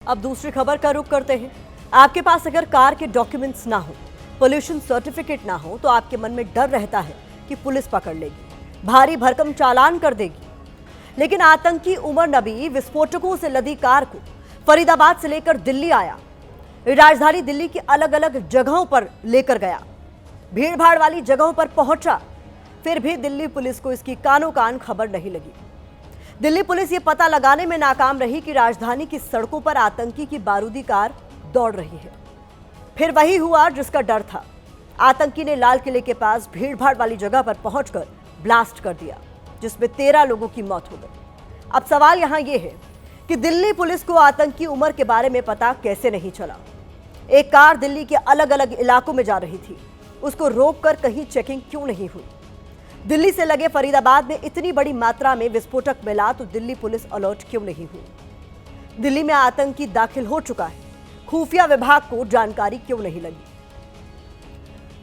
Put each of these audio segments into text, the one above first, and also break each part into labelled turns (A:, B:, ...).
A: अब दूसरी खबर का रुख करते हैं। आपके पास अगर कार के डॉक्यूमेंट्स ना हो, पोल्यूशन सर्टिफिकेट ना हो, तो आपके मन में डर रहता है कि पुलिस पकड़ लेगी, भारी भरकम चालान कर देगी। लेकिन आतंकी उमर नबी विस्फोटकों से लदी कार को फरीदाबाद से लेकर दिल्ली आया। राजधानी दिल्ली की अलग अलग जगहों पर लेकर गया, भीड़ भाड़ वाली जगहों पर पहुंचा। फिर भी दिल्ली पुलिस को इसकी कानो कान खबर नहीं लगी। दिल्ली पुलिस ये पता लगाने में नाकाम रही कि राजधानी की सड़कों पर आतंकी की बारूदी कार दौड़ रही है। फिर वही हुआ जिसका डर था। आतंकी ने लाल किले के पास भीड़ भाड़ वाली जगह पर पहुंचकर ब्लास्ट कर दिया, जिसमें 13 लोगों की मौत हो गई। अब सवाल यहां यह है कि दिल्ली पुलिस को आतंकी उमर के बारे में पता कैसे नहीं चला। एक कार दिल्ली के अलग अलग इलाकों में जा रही थी, उसको रोककर कहीं चेकिंग क्यों नहीं हुई? दिल्ली से लगे फरीदाबाद में इतनी बड़ी मात्रा में विस्फोटक मिला तो दिल्ली पुलिस अलर्ट क्यों नहीं हुई? दिल्ली में आतंकी दाखिल हो चुका है, खुफिया विभाग को जानकारी क्यों नहीं लगी?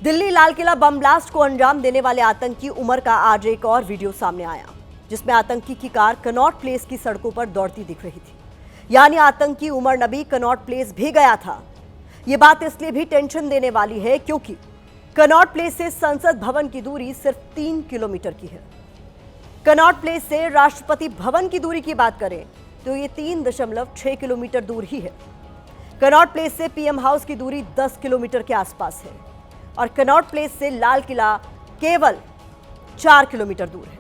A: दिल्ली लाल किला बम ब्लास्ट को अंजाम देने वाले आतंकी उमर का आज एक और वीडियो सामने आया, जिसमें आतंकी की कार कनॉट प्लेस की सड़कों पर दौड़ती दिख रही थी। यानी आतंकी उमर नबी कनॉट प्लेस भी गया था। यह बात इसलिए भी टेंशन देने वाली है क्योंकि कनॉट प्लेस से संसद भवन की दूरी सिर्फ 3 किलोमीटर की है। कनॉट प्लेस से राष्ट्रपति भवन की दूरी की बात करें तो ये 3.6 किलोमीटर दूर ही है। कनॉट प्लेस से पीएम हाउस की दूरी 10 किलोमीटर के आसपास है और कनॉट प्लेस से लाल किला केवल 4 किलोमीटर दूर है।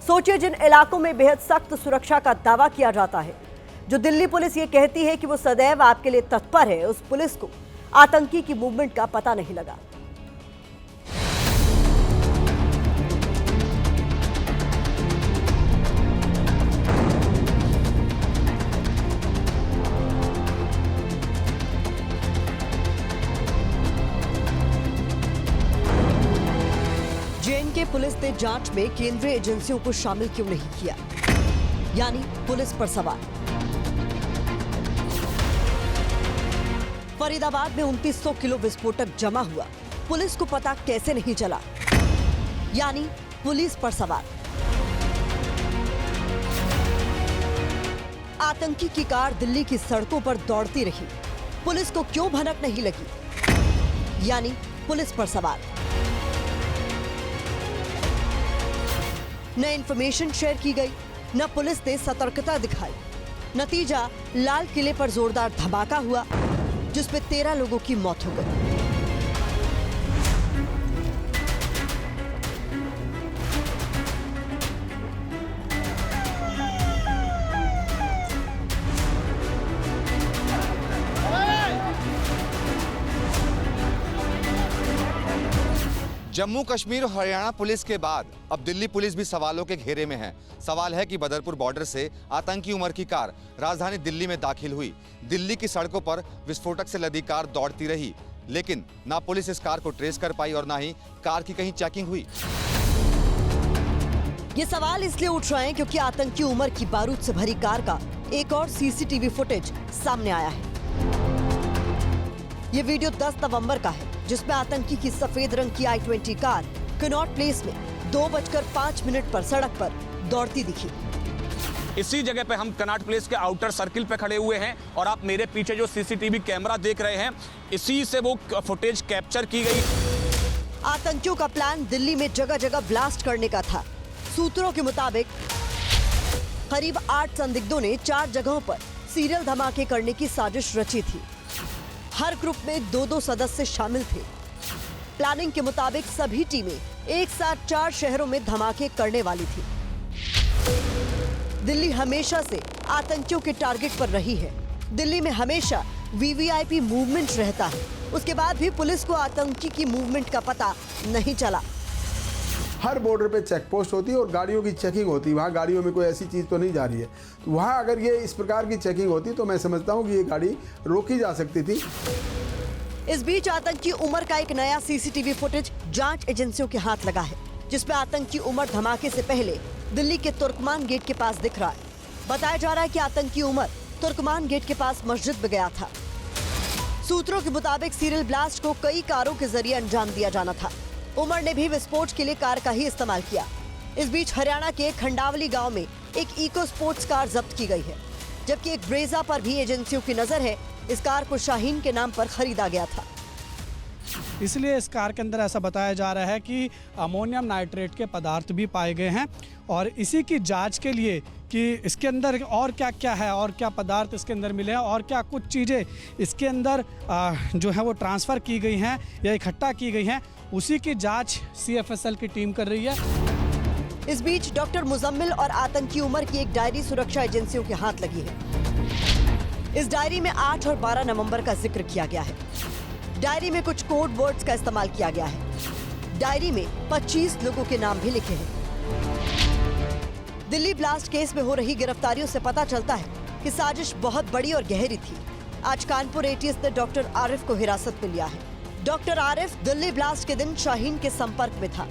A: सोचिए, जिन इलाकों में बेहद सख्त सुरक्षा का दावा किया जाता है, जो दिल्ली पुलिस ये कहती है कि वो सदैव आपके लिए तत्पर है, उस पुलिस को आतंकी की मूवमेंट का पता नहीं लगा। जेएनके पुलिस ने जांच में केंद्रीय एजेंसियों को शामिल क्यों नहीं किया? यानी पुलिस पर सवाल। फरीदाबाद में 2900 किलो विस्फोटक जमा हुआ, पुलिस को पता कैसे नहीं चला? यानी पुलिस पर सवाल। आतंकी की कार दिल्ली की सड़कों पर दौड़ती रही, पुलिस को क्यों भनक नहीं लगी? यानी पुलिस पर सवाल। न इंफॉर्मेशन शेयर की गई, न पुलिस ने सतर्कता दिखाई। नतीजा, लाल किले पर जोरदार धमाका हुआ, जिसमें 13 लोगों की मौत हो गई।
B: जम्मू कश्मीर और हरियाणा पुलिस के बाद अब दिल्ली पुलिस भी सवालों के घेरे में है। सवाल है कि बदरपुर बॉर्डर से आतंकी उमर की कार राजधानी दिल्ली में दाखिल हुई। दिल्ली की सड़कों पर विस्फोटक से लदी कार दौड़ती रही, लेकिन ना पुलिस इस कार को ट्रेस कर पाई और ना ही कार की कहीं चेकिंग हुई।
A: ये सवाल इसलिए उठ रहे हैं क्योंकि आतंकी उमर की बारूद से भरी कार का एक और सीसीटीवी फुटेज सामने आया है। ये वीडियो 10 नवंबर का है, जिसमें आतंकी की सफेद रंग की i20 कार कनॉट प्लेस में 2:05 पर सड़क पर दौड़ती दिखी।
C: इसी जगह पे हम कनॉट प्लेस के आउटर सर्किल पे खड़े हुए हैं और आप मेरे पीछे जो सीसीटीवी कैमरा देख रहे हैं, इसी से वो फुटेज कैप्चर की गई।
A: आतंकियों का प्लान दिल्ली में जगह जगह ब्लास्ट करने का था। सूत्रों के मुताबिक करीब 8 संदिग्धों ने 4 जगहों पर सीरियल धमाके करने की साजिश रची थी। हर ग्रुप में 2-2 सदस्य शामिल थे। प्लानिंग के मुताबिक सभी टीमें एक साथ 4 शहरों में धमाके करने वाली थी। दिल्ली हमेशा से आतंकियों के टारगेट पर रही है। दिल्ली में हमेशा वीवीआईपी मूवमेंट रहता है। उसके बाद भी पुलिस को आतंकी की मूवमेंट का पता नहीं चला।
D: हर बॉर्डर पे चेक पोस्ट होती है और गाड़ियों की चेकिंग होती है। वहाँ गाड़ियों में कोई ऐसी चीज़ तो नहीं जा रही है, तो वहाँ अगर ये इस प्रकार की चेकिंग होती तो मैं समझता हूँ कि ये गाड़ी रोकी जा सकती थी।
A: इस बीच आतंकी उमर का एक नया सीसीटीवी फुटेज जांच एजेंसियों के हाथ लगा है, जिसमें आतंकी उमर धमाके से पहले दिल्ली के तुर्कमान गेट के पास दिख रहा है। बताया जा रहा है कि आतंकी उमर तुर्कमान गेट के पास मस्जिद में गया था। सूत्रों के मुताबिक सीरियल ब्लास्ट को कई कारों के जरिए अंजाम दिया जाना था। उमर ने भी विस्फोट के लिए कार का ही इस्तेमाल किया। इस बीच हरियाणा के खंडावली गांव में एक इको स्पोर्ट्स कार जब्त की गई है। जबकि एक ब्रेजा पर भी एजेंसियों की नजर है। इस कार को शाहीन के नाम पर खरीदा गया था।
E: इसलिए इस कार के अंदर ऐसा बताया जा रहा है कि अमोनियम नाइट्रेट के पदार्थ भी पाए गए हैं और इसी की जांच के लिए कि इसके अंदर और क्या क्या है और क्या पदार्थ इसके अंदर मिले हैं और क्या कुछ चीज़ें इसके अंदर जो है वो ट्रांसफ़र की गई हैं या इकट्ठा की गई हैं, उसी की जांच CFSL की टीम कर रही है।
A: इस बीच डॉक्टर मुजम्मिल और आतंकी उमर की एक डायरी सुरक्षा एजेंसियों के हाथ लगी है। इस डायरी में 8 और 12 नवंबर का जिक्र किया गया है। डायरी में कुछ कोड वर्ड्स का इस्तेमाल किया गया है। डायरी में 25 लोगों के नाम भी लिखे हैं। दिल्ली ब्लास्ट केस में हो रही गिरफ्तारियों से पता चलता है कि साजिश बहुत बड़ी और गहरी थी। आज कानपुर ATS ने डॉक्टर आरिफ को हिरासत में लिया है। डॉक्टर आरिफ दिल्ली ब्लास्ट के दिन शाहीन के संपर्क में था।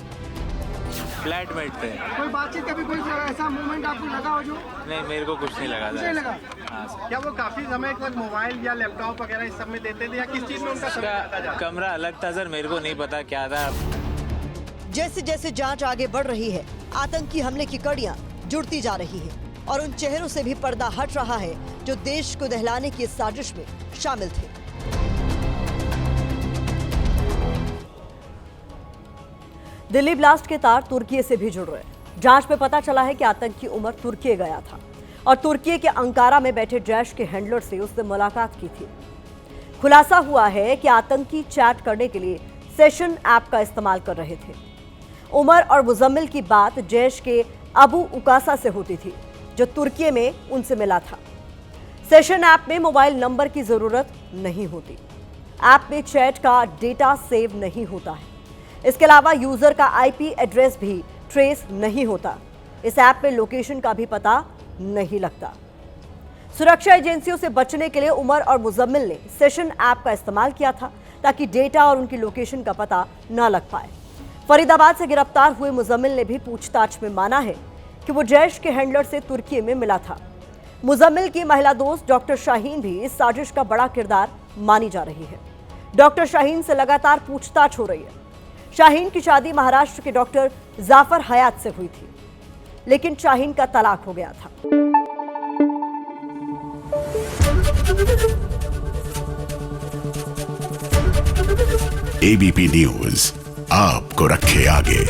F: फ्लैटमेट थे।
G: कोई बातचीत कभी कोई ऐसा मूवमेंट आपको लगा हो जो?
F: नहीं, मेरे को कुछ नहीं लगा था।
G: नहीं लगा।
F: हाँ सर।
G: क्या वो काफी समय तक मोबाइल या लैपटॉप वगैरह इस सब में देते थे या किस चीज में उनका समय जाता
F: उसका कमरा अलग था सर, मेरे को नहीं पता क्या था।
A: जैसे जैसे जांच आगे बढ़ रही है, आतंकी हमले की कड़ियां जुड़ती जा रही है और उन चेहरों से भी पर्दा हट रहा है जो देश को दहलाने की इस साजिश में शामिल थे। दिल्ली ब्लास्ट के तार तुर्की से भी जुड़ रहे हैं। जांच में पता चला है कि आतंकी उमर तुर्की गया था और तुर्की के अंकारा में बैठे जैश के हैंडलर से उसने मुलाकात की थी। खुलासा हुआ है कि आतंकी चैट करने के लिए सेशन ऐप का इस्तेमाल कर रहे थे। उमर और मुजम्मिल की बात जैश के अबू उकासा से होती थी, जो तुर्की में उनसे मिला था। सेशन ऐप में मोबाइल नंबर की जरूरत नहीं होती। ऐप में चैट का डेटा सेव नहीं होता है। इसके अलावा यूजर का IP एड्रेस भी ट्रेस नहीं होता। इस ऐप में लोकेशन का भी पता नहीं लगता। सुरक्षा एजेंसियों से बचने के लिए उमर और मुजम्मिल ने सेशन ऐप का इस्तेमाल किया था ताकि डेटा और उनकी लोकेशन का पता न लग पाए। फरीदाबाद से गिरफ्तार हुए मुजम्मिल ने भी पूछताछ में माना है कि वो जैश के हैंडलर से तुर्की में मिला था। मुजम्मिल की महिला दोस्त डॉक्टर शाहीन भी इस साजिश का बड़ा किरदार मानी जा रही है। डॉक्टर शाहीन से लगातार पूछताछ हो रही है। शाहीन की शादी महाराष्ट्र के डॉक्टर जाफर हयात से हुई थी, लेकिन शाहीन का तलाक हो गया था।
H: ABP न्यूज आपको रखे आगे।